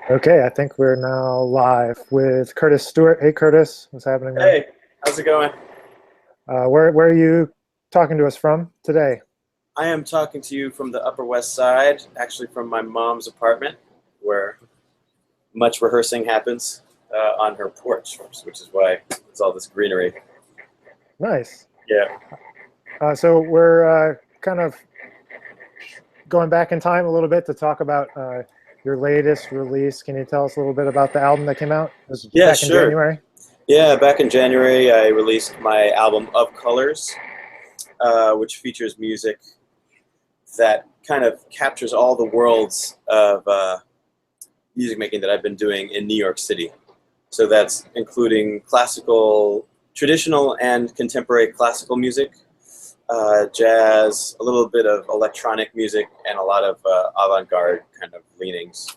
Okay, I think we're now live with Curtis Stewart. Hey, Curtis, what's happening, man? Hey, how's it going? Where are you talking to us from today? I am talking to you from the Upper West Side, actually from my mom's apartment, where much rehearsing happens on her porch, which is why it's all this greenery. Nice. Yeah. So we're kind of going back in time a little bit to talk about your latest release. Can you tell us a little bit about the album that came out? It was Yeah, back in sure. January. Yeah, back in January, I released my album Of Colors, which features music that kind of captures all the worlds of music making that I've been doing in New York City. So that's including classical, traditional and contemporary classical music, jazz, a little bit of electronic music, and a lot of avant-garde kind of leanings.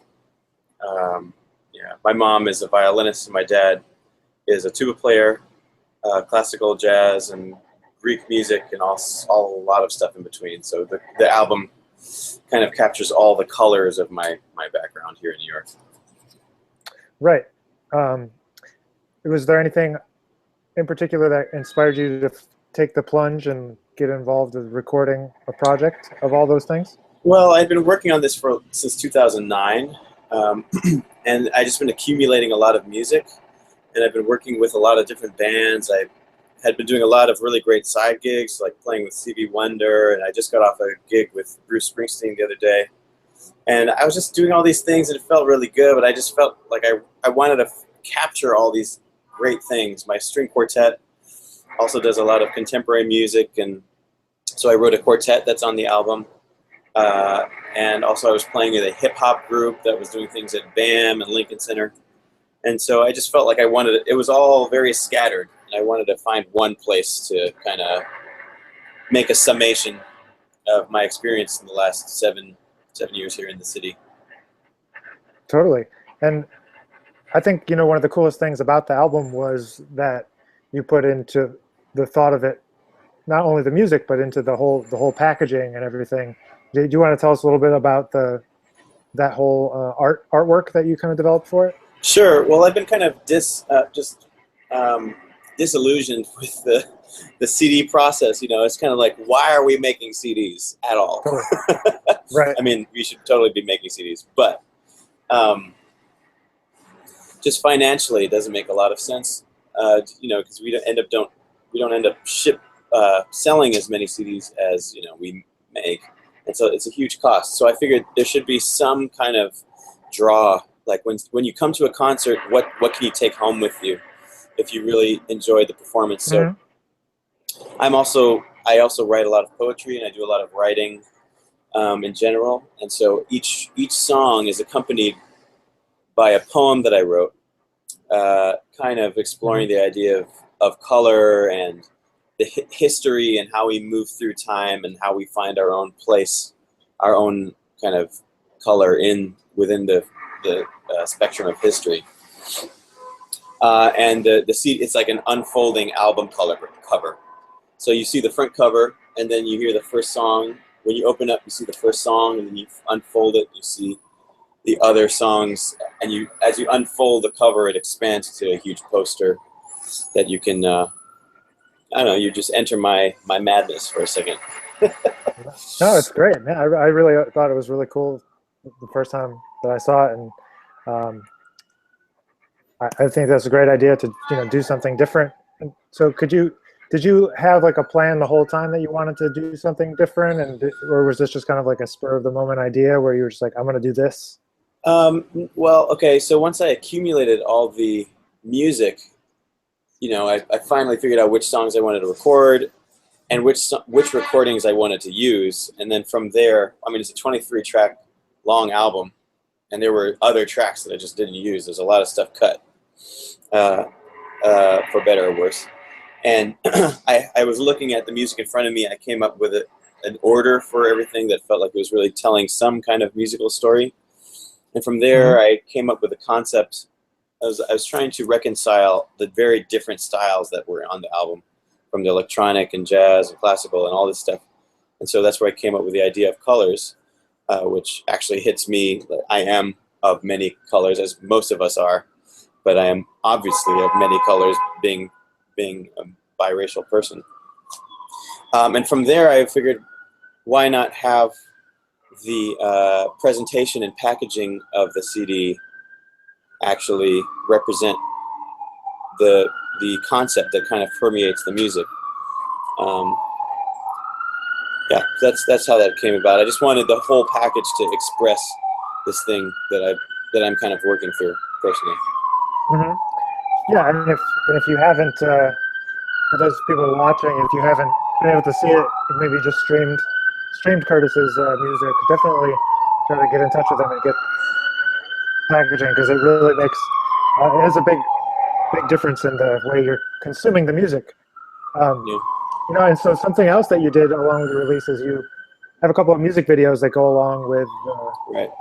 Yeah, my mom is a violinist, and my dad is a tuba player, classical jazz and Greek music, and all a lot of stuff in between. So the album kind of captures all the colors of my background here in New York. Right. Was there anything in particular that inspired you to take the plunge and get involved with recording a project of all those things? Well, I've been working on this since 2009, and I've just been accumulating a lot of music, and I've been working with a lot of different bands. I had been doing a lot of really great side gigs, like playing with Stevie Wonder, and I just got off a gig with Bruce Springsteen the other day. And I was just doing all these things, and it felt really good, but I just felt like I wanted to capture all these great things. My string quartet also does a lot of contemporary music, and so I wrote a quartet that's on the album. And also I was playing in a hip-hop group that was doing things at BAM and Lincoln Center. And so I just felt like it was all very scattered, and I wanted to find one place to kind of make a summation of my experience in the last seven years here in the city. Totally. And I think, one of the coolest things about the album was that you put into the thought of it, not only the music, but into the whole packaging and everything. Do you want to tell us a little bit about that whole artwork that you kind of developed for it? Sure. Well, I've been kind of disillusioned with the CD process. It's kind of like, why are we making CDs at all? Totally. Right. I mean, we should totally be making CDs, but just financially, it doesn't make a lot of sense. Because we don't end up selling as many CDs as we make, and so it's a huge cost. So I figured there should be some kind of draw, like when you come to a concert, what can you take home with you if you really enjoyed the performance? So I also write a lot of poetry, and I do a lot of writing in general, and so each song is accompanied by a poem that I wrote, kind of exploring the idea of color and the history and how we move through time and how we find our own place, our own kind of color within the spectrum of history. And the CD, it's like an unfolding album cover. So you see the front cover, and then you hear the first song. When you open up, you see the first song, and then you unfold it, you see the other songs, and as you unfold the cover, it expands to a huge poster that you can, I don't know, you just enter my madness for a second. No, it's great, man. I really thought it was really cool the first time that I saw it, and I think that's a great idea to do something different. And so did you have like a plan the whole time that you wanted to do something different, or was this just kind of like a spur of the moment idea where you were just like, I'm going to do this? Well, okay, so once I accumulated all the music, I finally figured out which songs I wanted to record and which recordings I wanted to use. And then from there, I mean, it's a 23-track long album, and there were other tracks that I just didn't use. There's a lot of stuff cut, for better or worse. And I was looking at the music in front of me, and I came up with an order for everything that felt like it was really telling some kind of musical story. And from there, I came up with a concept. I was trying to reconcile the very different styles that were on the album, from the electronic and jazz and classical and all this stuff. And so that's where I came up with the idea of colors, which actually hits me. I am of many colors, as most of us are, but I am obviously of many colors, being a biracial person. And from there, I figured, why not have the presentation and packaging of the CD actually represent the concept that kind of permeates the music. Yeah, that's how that came about. I just wanted the whole package to express this thing that I'm kind of working through personally. Mm-hmm. Yeah, and if you haven't, for those people watching, if you haven't been able to see it, maybe just streamed Curtis's music, definitely try to get in touch with him and get packaging, because it really makes it has a big difference in the way you're consuming the music. Yeah. You know, and so something else that you did along with the release is you have a couple of music videos that go along with Right.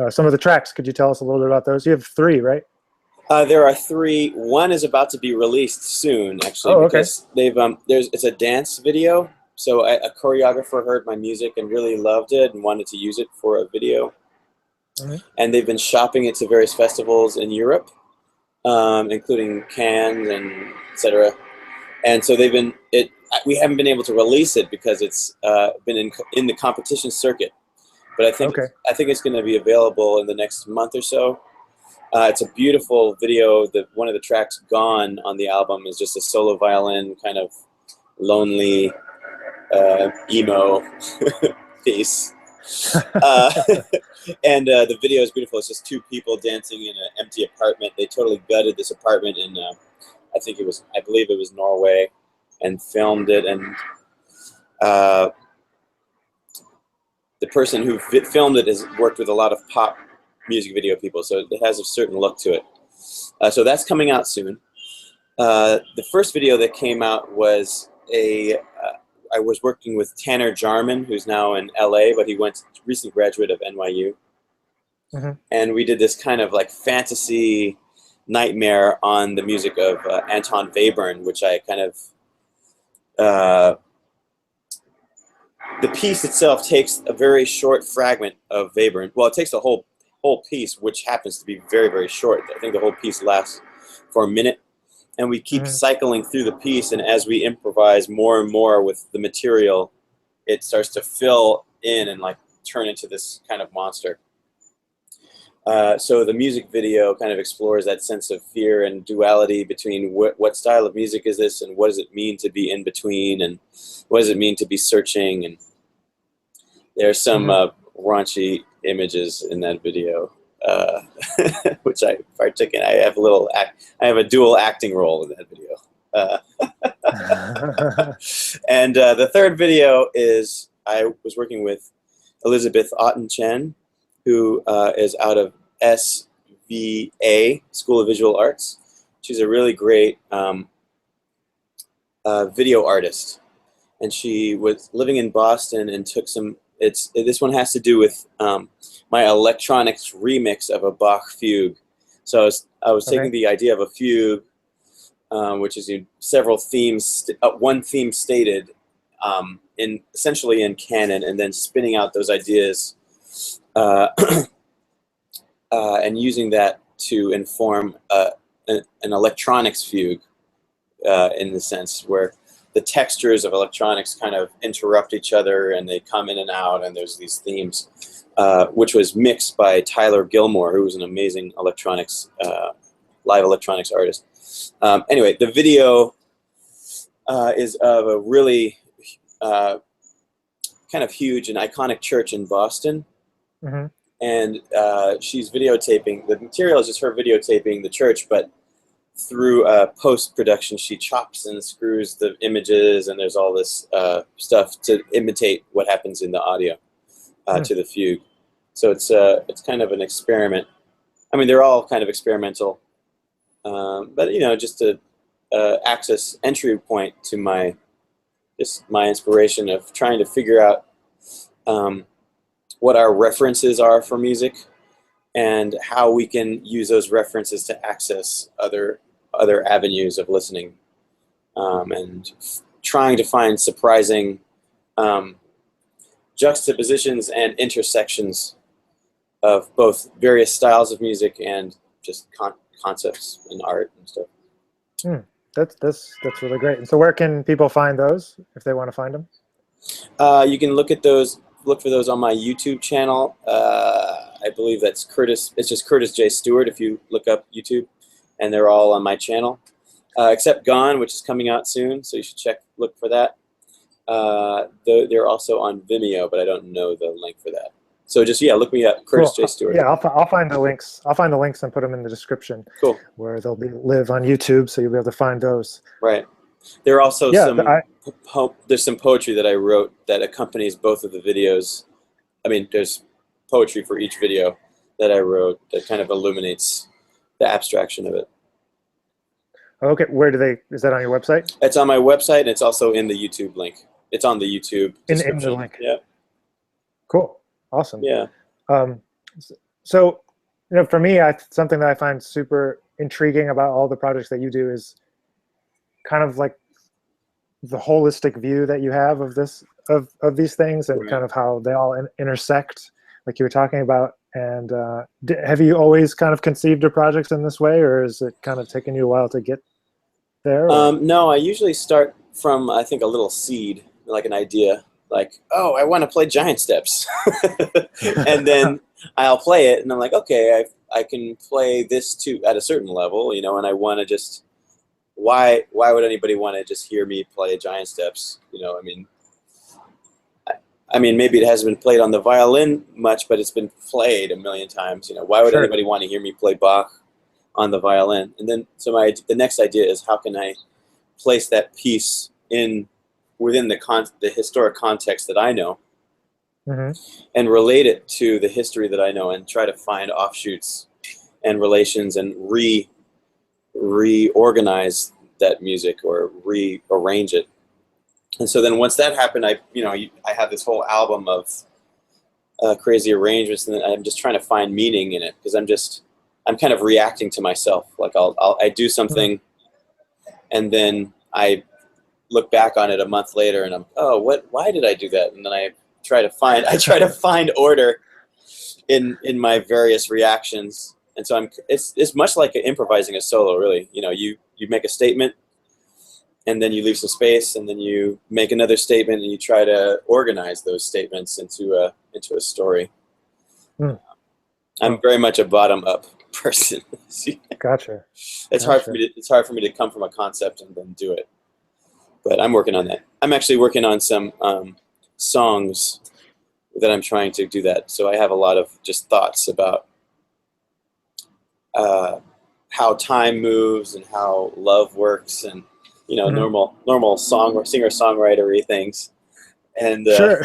Some of the tracks. Could you tell us a little bit about those? You have 3, right? There are 3. One is about to be released soon, actually, because they've it's a dance video. So a choreographer heard my music and really loved it and wanted to use it for a video. Mm-hmm. And they've been shopping it to various festivals in Europe, including Cannes and etc. And so they've been we haven't been able to release it because it's been in the competition circuit. But I think it's going to be available in the next month or so. It's a beautiful video. One of the tracks, "Gone," on the album is just a solo violin, kind of lonely emo piece. And the video is beautiful. It's just 2 people dancing in an empty apartment. They totally gutted this apartment in I believe it was Norway, and filmed it. And the person who filmed it has worked with a lot of pop music video people, so it has a certain look to it. So that's coming out soon. The first video that came out was I was working with Tanner Jarman, who's now in LA, but he recent graduate of NYU. Mm-hmm. And we did this kind of like fantasy nightmare on the music of Anton Webern, which I kind of the piece itself takes a very short fragment of Webern. Well, it takes the whole piece, which happens to be very, very short. I think the whole piece lasts for a minute, and we keep cycling through the piece, and as we improvise more and more with the material, it starts to fill in and like turn into this kind of monster. So the music video kind of explores that sense of fear and duality between what style of music is this, and what does it mean to be in between, and what does it mean to be searching. And there's some raunchy images in that video, which I partook in. I have a dual acting role in that video. And the third video is I was working with Elizabeth Otten-Chen, who is out of SVA, School of Visual Arts. She's a really great video artist, and she was living in Boston and took some. This one has to do with my electronics remix of a Bach fugue. So I was taking the idea of a fugue, which is several themes, one theme stated, essentially in canon, and then spinning out those ideas and using that to inform an electronics fugue, in the sense where the textures of electronics kind of interrupt each other and they come in and out, and there's these themes, which was mixed by Tyler Gilmore, who was an amazing live electronics artist. Anyway, the video is of a really kind of huge and iconic church in Boston. Mm-hmm. And she's videotaping, the material is just her videotaping the church, but through post-production, she chops and screws the images, and there's all this stuff to imitate what happens in the audio to the fugue. So it's kind of an experiment. I mean, they're all kind of experimental, but just to access entry point to my inspiration of trying to figure out what our references are for music, and how we can use those references to access other avenues of listening, and trying to find surprising juxtapositions and intersections of both various styles of music and just concepts and art and stuff. That's really great. And so where can people find those if they want to find them? You can look for those on my YouTube channel. I believe that's Curtis. It's just Curtis J. Stewart if you look up YouTube, and they're all on my channel, except Gone, which is coming out soon. So you should look for that. They're also on Vimeo, but I don't know the link for that. So just look me up, Curtis J. Stewart. Yeah, I'll find the links. I'll find the links and put them in the description. Cool. Where they'll live on YouTube, so you'll be able to find those. Right. There are also there's some poetry that I wrote that accompanies both of the videos. I mean, there's poetry for each video that I wrote that kind of illuminates the abstraction of it. Okay, is that on your website? It's on my website, and it's also in the YouTube link. It's on the YouTube description. In the link. Yeah. Cool. Awesome. Yeah. So, for me, something that I find super intriguing about all the projects that you do is kind of like the holistic view that you have of these things, and kind of how they all intersect, like you were talking about. And have you always kind of conceived your projects in this way, or is it kind of taken you a while to get there? No, I usually start from, I think, a little seed, like an idea. Like, oh, I want to play Giant Steps. And then I'll play it, and I'm like, okay, I can play this too at a certain level, and I want to just, why would anybody want to just hear me play Giant Steps? I mean, maybe it hasn't been played on the violin much, but it's been played a million times. Why would anybody want to hear me play Bach on the violin? And then, so the next idea is, how can I place that piece within the historic context that I know, and relate it to the history that I know, and try to find offshoots and relations, and reorganize that music or rearrange it. And so then once that happened, I have this whole album of crazy arrangements, and then I'm just trying to find meaning in it, because I'm kind of reacting to myself. Like I do something, and then I look back on it a month later, and why did I do that? And then I try to find order in my various reactions. And so it's much like improvising a solo, really. You make a statement, and then you leave some space, and then you make another statement, and you try to organize those statements into a story. I'm very much a bottom-up person. Gotcha. It's hard for me to come from a concept and then do it. But I'm working on that. I'm actually working on some songs that I'm trying to do that. So I have a lot of just thoughts about how time moves and how love works, and normal singer-songwritery things. And sure.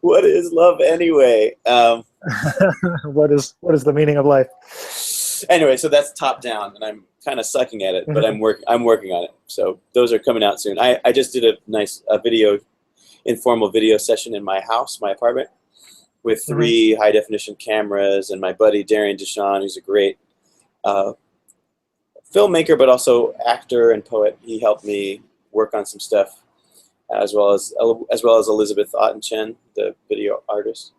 What is love anyway? What is the meaning of life? Anyway, so that's top down, and I'm kind of sucking at it, but I'm working on it. So those are coming out soon. I just did a nice informal video session in my house, my apartment, with 3 high-definition cameras, and my buddy Darian Deshawn, who's a great filmmaker, but also actor and poet. He helped me work on some stuff, as well as Elizabeth Ottenchen, the video artist.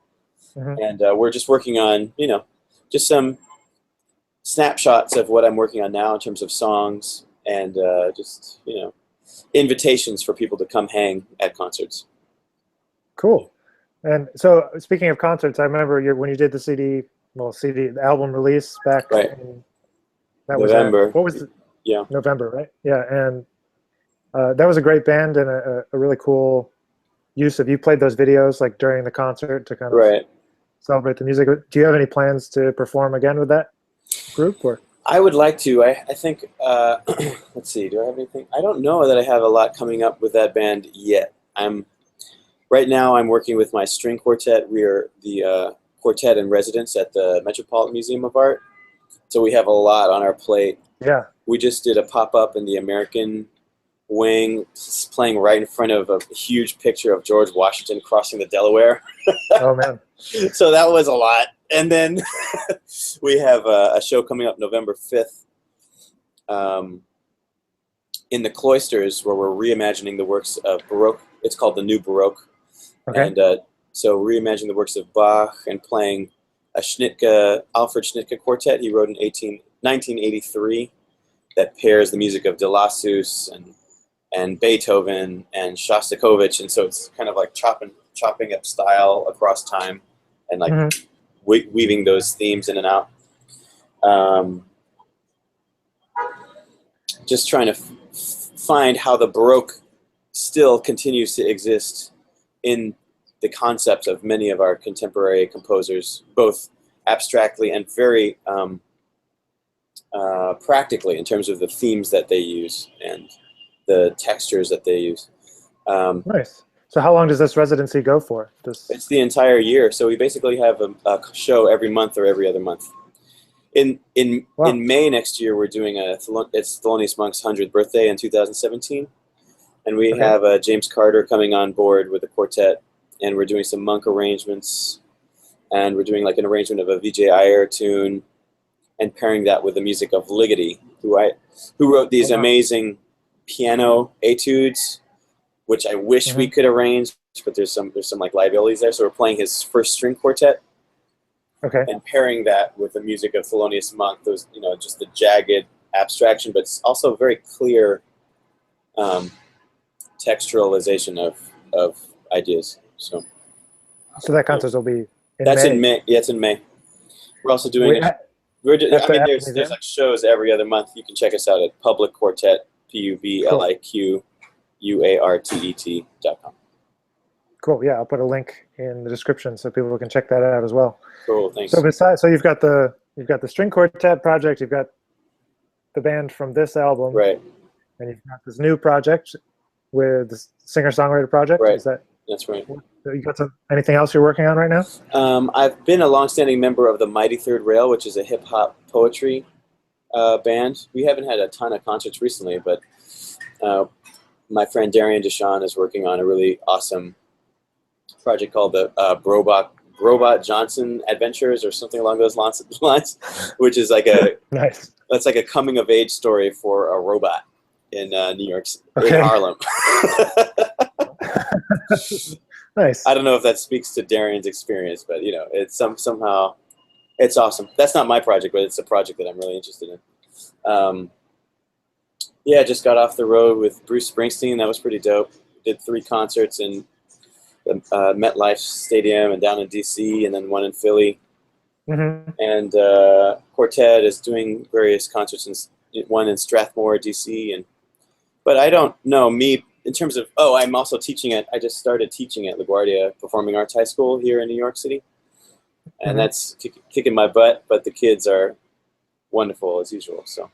And we're just working on, just some snapshots of what I'm working on now in terms of songs, and just, invitations for people to come hang at concerts. Cool. And so, speaking of concerts, I remember when you did the the album release back in November. What was November, right? Yeah, and that was a great band, and a really cool use of, you played those videos like during the concert to kind of celebrate the music. Do you have any plans to perform again with that group? Or I would like to. I think, let's see, do I have anything? I don't know that I have a lot coming up with that band yet. Right now I'm working with my string quartet. We are the quartet in residence at the Metropolitan Museum of Art. So we have a lot on our plate. Yeah. We just did a pop-up in the American wing, playing right in front of a huge picture of George Washington crossing the Delaware. Oh, man. So that was a lot. And then we have a show coming up November 5th in the Cloisters, where we're reimagining the works of Baroque. It's called the New Baroque. Okay. And so reimagining the works of Bach and playing Alfred Schnittke quartet he wrote in 1983 that pairs the music of Delassus and Beethoven and Shostakovich, and so it's kind of like chopping up style across time and like weaving those themes in and out. Just trying to find how the Baroque still continues to exist in the concepts of many of our contemporary composers, both abstractly and very practically in terms of the themes that they use and the textures that they use. Nice. So how long does this residency go for? It's the entire year. So we basically have a show every month or every other month. In May next year, we're doing it's Thelonious Monk's 100th birthday in 2017. And we have James Carter coming on board with the quartet. And we're doing some Monk arrangements. And we're doing like an arrangement of a Vijay Iyer tune and pairing that with the music of Ligeti, who wrote these amazing piano etudes, which I wish we could arrange, but there's some like liabilities there. So we're playing his first string quartet. Okay. And pairing that with the music of Thelonious Monk, those, just the jagged abstraction, but it's also very clear textualization of ideas. So that concert will be in May. In May. Yeah, it's in May. We're also doing there's like shows every other month. You can check us out at PubliQuartet, PubliQuartet.com. Cool. Yeah, I'll put a link in the description so people can check that out as well. Cool. Thanks. So you've got the string quartet project, you've got the band from this album, right? And you've got this new project with the singer-songwriter project. Right. That's right. You got anything else you're working on right now? I've been a longstanding member of the Mighty Third Rail, which is a hip hop poetry band. We haven't had a ton of concerts recently, but my friend Darian Deshawn is working on a really awesome project called the Robot Johnson Adventures or something along those lines, which is like a nice. That's like a coming of age story for a robot in New York, in Harlem. Nice. I don't know if that speaks to Darian's experience, but it's somehow it's awesome. That's not my project, but it's a project that I'm really interested in. I just got off the road with Bruce Springsteen. That was pretty dope. Did 3 concerts in the MetLife Stadium and down in DC, and then one in Philly. And Quartet is doing various concerts, one in Strathmore, DC. But I don't know, me, in terms of, I'm also teaching I just started teaching at LaGuardia Performing Arts High School here in New York City. And that's kicking my butt, but the kids are wonderful as usual. So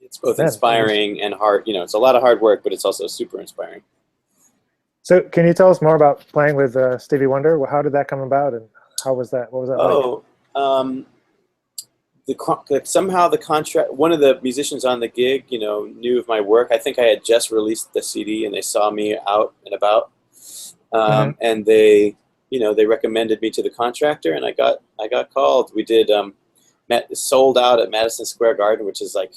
it's both inspiring and hard. It's a lot of hard work, but it's also super inspiring. So can you tell us more about playing with Stevie Wonder? How did that come about, and how was that? What was that like? Somehow the contract. One of the musicians on the gig, knew of my work. I think I had just released the CD, and they saw me out and about, and they recommended me to the contractor, and I got called. We did sold out at Madison Square Garden, which is like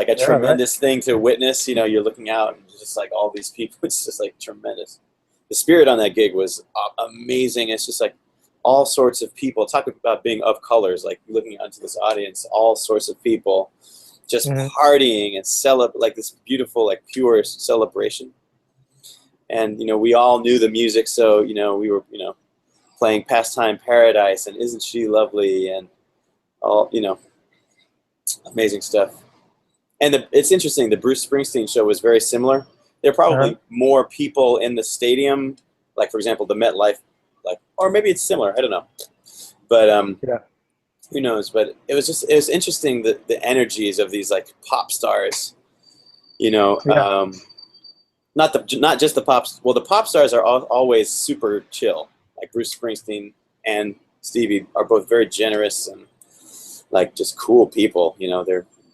a tremendous thing to witness. You're looking out and just like all these people. It's just like tremendous. The spirit on that gig was amazing. It's just like all sorts of people. Talk about being of colors, like looking out into this audience, all sorts of people just partying and like this beautiful, like pure celebration. And, we all knew the music. So, we were, playing Pastime Paradise and Isn't She Lovely and all, amazing stuff. And it's interesting, the Bruce Springsteen show was very similar. There are probably more people in the stadium, like, for example, the MetLife, or maybe it's similar, I don't know. But who knows? But it was interesting, the energies of these, like, pop stars, not just the pops. Well, the pop stars are always super chill. Like Bruce Springsteen and Stevie are both very generous and, like, just cool people.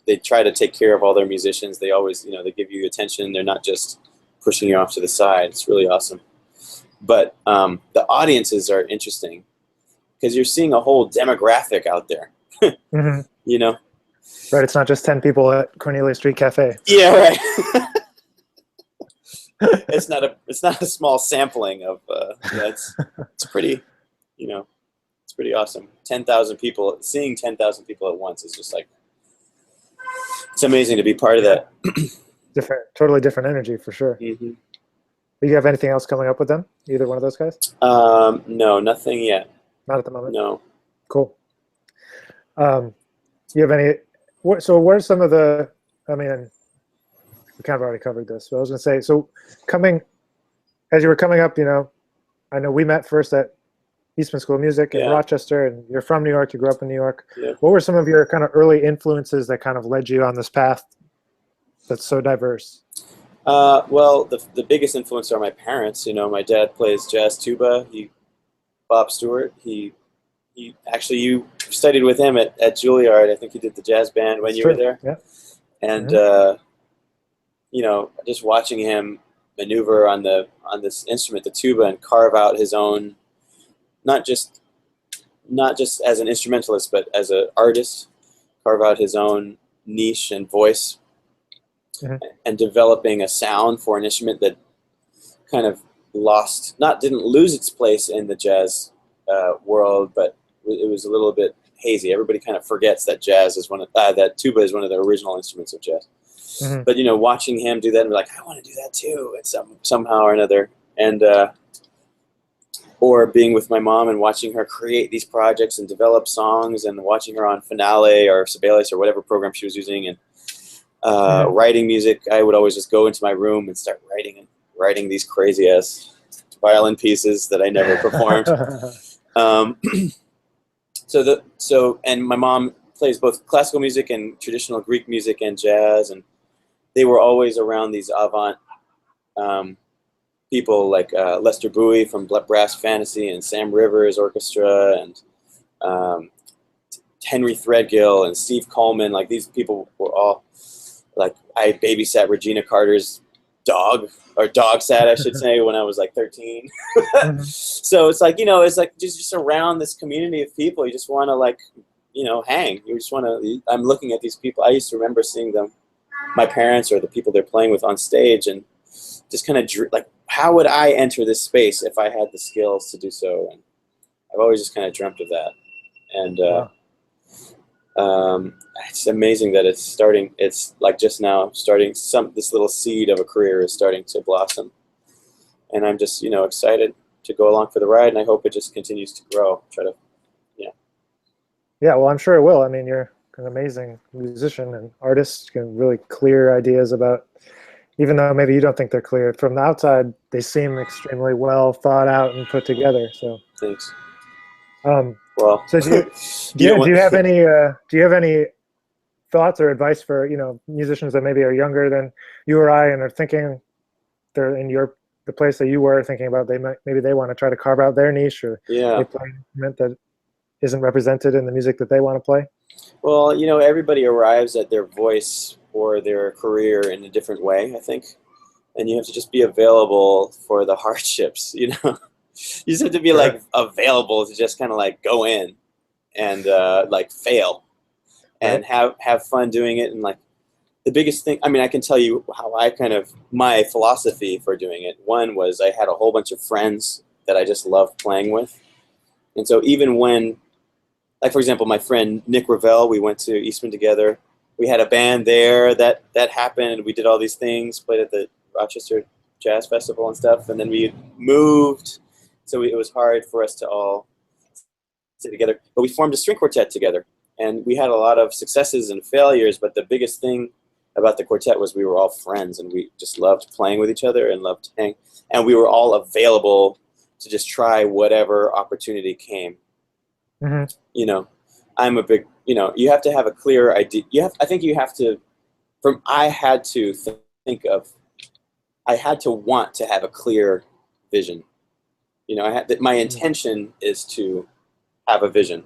They try to take care of all their musicians. They always, they give you attention. They're not just pushing you off to the side. It's really awesome. But the audiences are interesting because you're seeing a whole demographic out there. Right. It's not just 10 people at Cornelia Street Cafe. Yeah, right. It's not a small sampling of. It's pretty, it's It's pretty awesome. 10,000 people, seeing 10,000 people at once is just like, it's amazing to be part of that. Totally different energy for sure. Mm-hmm. Do you have anything else coming up with them? Either one of those guys? No, nothing yet. Not at the moment. No. Cool. You have any? So what are some of the? I mean, we kind of already covered this, but I was going to say, so as you were coming up, I know we met first at Eastman School of Music in Rochester, and you're from New York. You grew up in New York. Yeah. What were some of your kind of early influences that kind of led you on this path that's so diverse? Well, the biggest influence are my parents. My dad plays jazz tuba. Bob Stewart. You studied with him at Juilliard. I think he did the jazz band when you were there. Yeah. And just watching him maneuver on this instrument, the tuba, and carve out his own, not just as an instrumentalist, but as an artist, carve out his own niche and voice, and developing a sound for an instrument that kind of didn't lose its place in the jazz world, but it was a little bit hazy. Everybody kind of forgets that that tuba is one of the original instruments of jazz. But watching him do that and be like, I want to do that too, and somehow or another, and or being with my mom and watching her create these projects and develop songs, and watching her on Finale or Sibelius or whatever program she was using, and writing music. I would always just go into my room and start writing these crazy ass violin pieces that I never performed. And my mom plays both classical music and traditional Greek music and jazz, and they were always around these avant people like Lester Bowie from Brass Fantasy and Sam Rivers Orchestra and Henry Threadgill and Steve Coleman. Like, these people were all like, I babysat Regina Carter's dog sat, I should say, when I was like 13. So it's like, it's like just around this community of people. You just want to hang. You just want to, I'm looking at these people. I used to remember seeing them, my parents or the people they're playing with on stage, and just kind of like, how would I enter this space if I had the skills to do so? And I've always just kind of dreamt of that. And it's amazing that it's starting. It's like just now starting. This little seed of a career is starting to blossom, and I'm just excited to go along for the ride. And I hope it just continues to grow. Yeah, well, I'm sure it will. I mean, you're an amazing musician and artist. You can really clear ideas about, even though maybe you don't think they're clear from the outside, they seem extremely well thought out and put together. So thanks. Well, so do you have any thoughts or advice for musicians that maybe are younger than you or I and are thinking they're in the place that you were thinking about, maybe they want to try to carve out their niche, or they play an instrument that isn't represented in the music that they want to play? Well, everybody arrives at their voice or their career in a different way, I think, and you have to just be available for the hardships. You just have to be like available to just kind of like go in and like fail and have fun doing it. And like, the biggest thing, I mean, I can tell you how my philosophy for doing it. One was, I had a whole bunch of friends that I just loved playing with. And so even when, like, for example, my friend Nick Ravel, we went to Eastman together. We had a band there that happened. We did all these things, played at the Rochester Jazz Festival and stuff. And then we moved. So it was hard for us to all sit together. But we formed a string quartet together. And we had a lot of successes and failures. But the biggest thing about the quartet was we were all friends. And we just loved playing with each other and loved hanging. And we were all available to just try whatever opportunity came. I'm a big, you have to have a clear idea. I think you have to, I had to want to have a clear vision. My intention is to have a vision,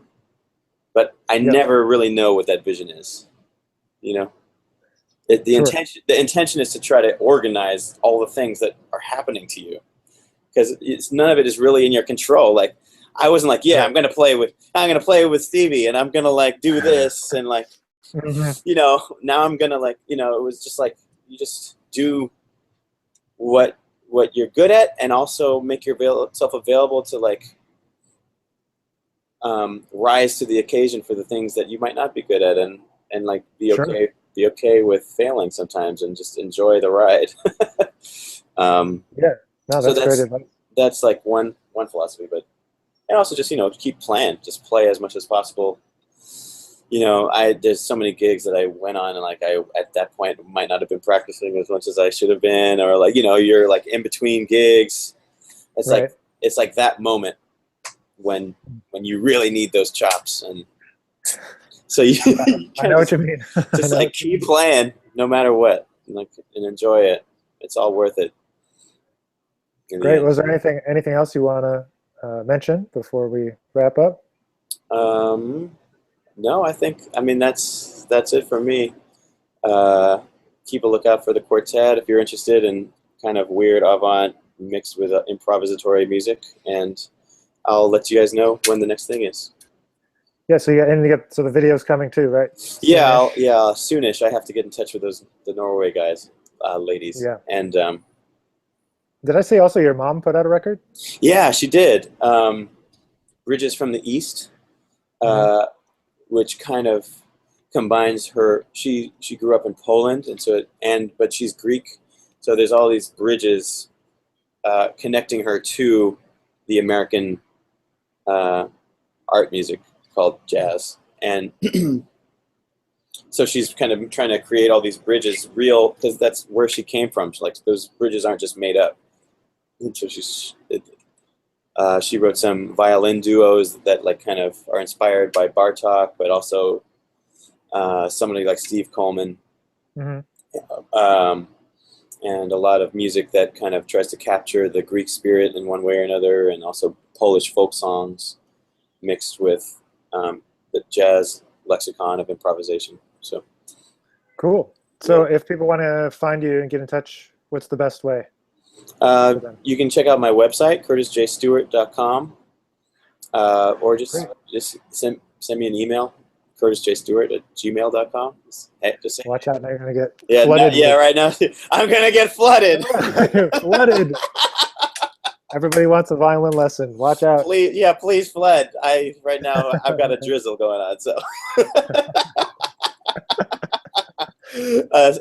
but I never really know what that vision is. The intention is to try to organize all the things that are happening to you, because none of it is really in your control. Like, I wasn't like, I'm gonna play with Stevie, and I'm gonna like do this, and like, now I'm gonna like, it was just like, you just do what you're good at, and also make yourself available to like rise to the occasion for the things that you might not be good at, and like Sure. be okay with failing sometimes, and just enjoy the ride. Yeah. No, So that's great advice. that's like one philosophy, but and also just keep playing, just play as much as possible. There's so many gigs that I went on, and like I at that point might not have been practicing as much as I should have been, or like you're like in between gigs. It's Right. like it's like that moment when you really need those chops, and so you, Yeah, you I kind know of what you mean. I just know like what you keep mean. playing no matter what, and enjoy it. It's all worth it in the Great. end. Was there anything else you want to mention before we wrap up? Um, no, I mean that's it for me. Uh, Keep a lookout for the quartet if you're interested in kind of weird avant mixed with improvisatory music, and I'll let you guys know when the next thing is. Yeah. So the video's coming too, right? Yeah, Soonish. soonish. I have to get in touch with the Norway guys, ladies, Yeah. and Did I say also your mom put out a record? yeah, she did. Bridges from the East, Hmm. uh, which kind of combines her. She grew up in Poland, but she's Greek, so there's all these bridges connecting her to the American uh, art music called jazz, and so she's kind of trying to create all these bridges, real, because that's where she came from. Like those bridges aren't just made up. And so she wrote some violin duos that like kind of are inspired by Bartok, but also somebody like Steve Coleman, Hmm. um, and a lot of music that kind of tries to capture the Greek spirit in one way or another, and also Polish folk songs mixed with the jazz lexicon of improvisation. So Cool. So yeah, if people want to find you and get in touch, what's the best way for them? you can check out my website, curtisjstewart.com, or Great. just send me an email, curtisjstewart@gmail.com. Just say, Watch out, now you're gonna get yeah, no, flooded yeah, with right now I'm gonna get flooded. flooded. Everybody wants a violin lesson. Watch out. Please, yeah, please flood. Right now I've got a drizzle going on, so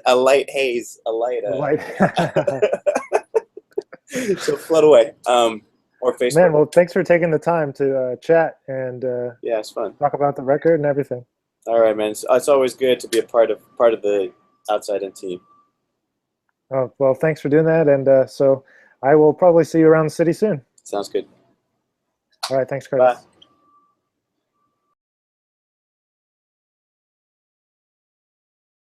a light haze, a light Light. so flood away. Or Man, Facebook. well, thanks for taking the time to chat and Yeah, it's fun. talk about the record and everything. All right, man. It's always good to be a part of the outside in team. Oh, well, thanks for doing that. And so I will probably see you around the city soon. Sounds good. All right. Thanks, Bye. Curtis.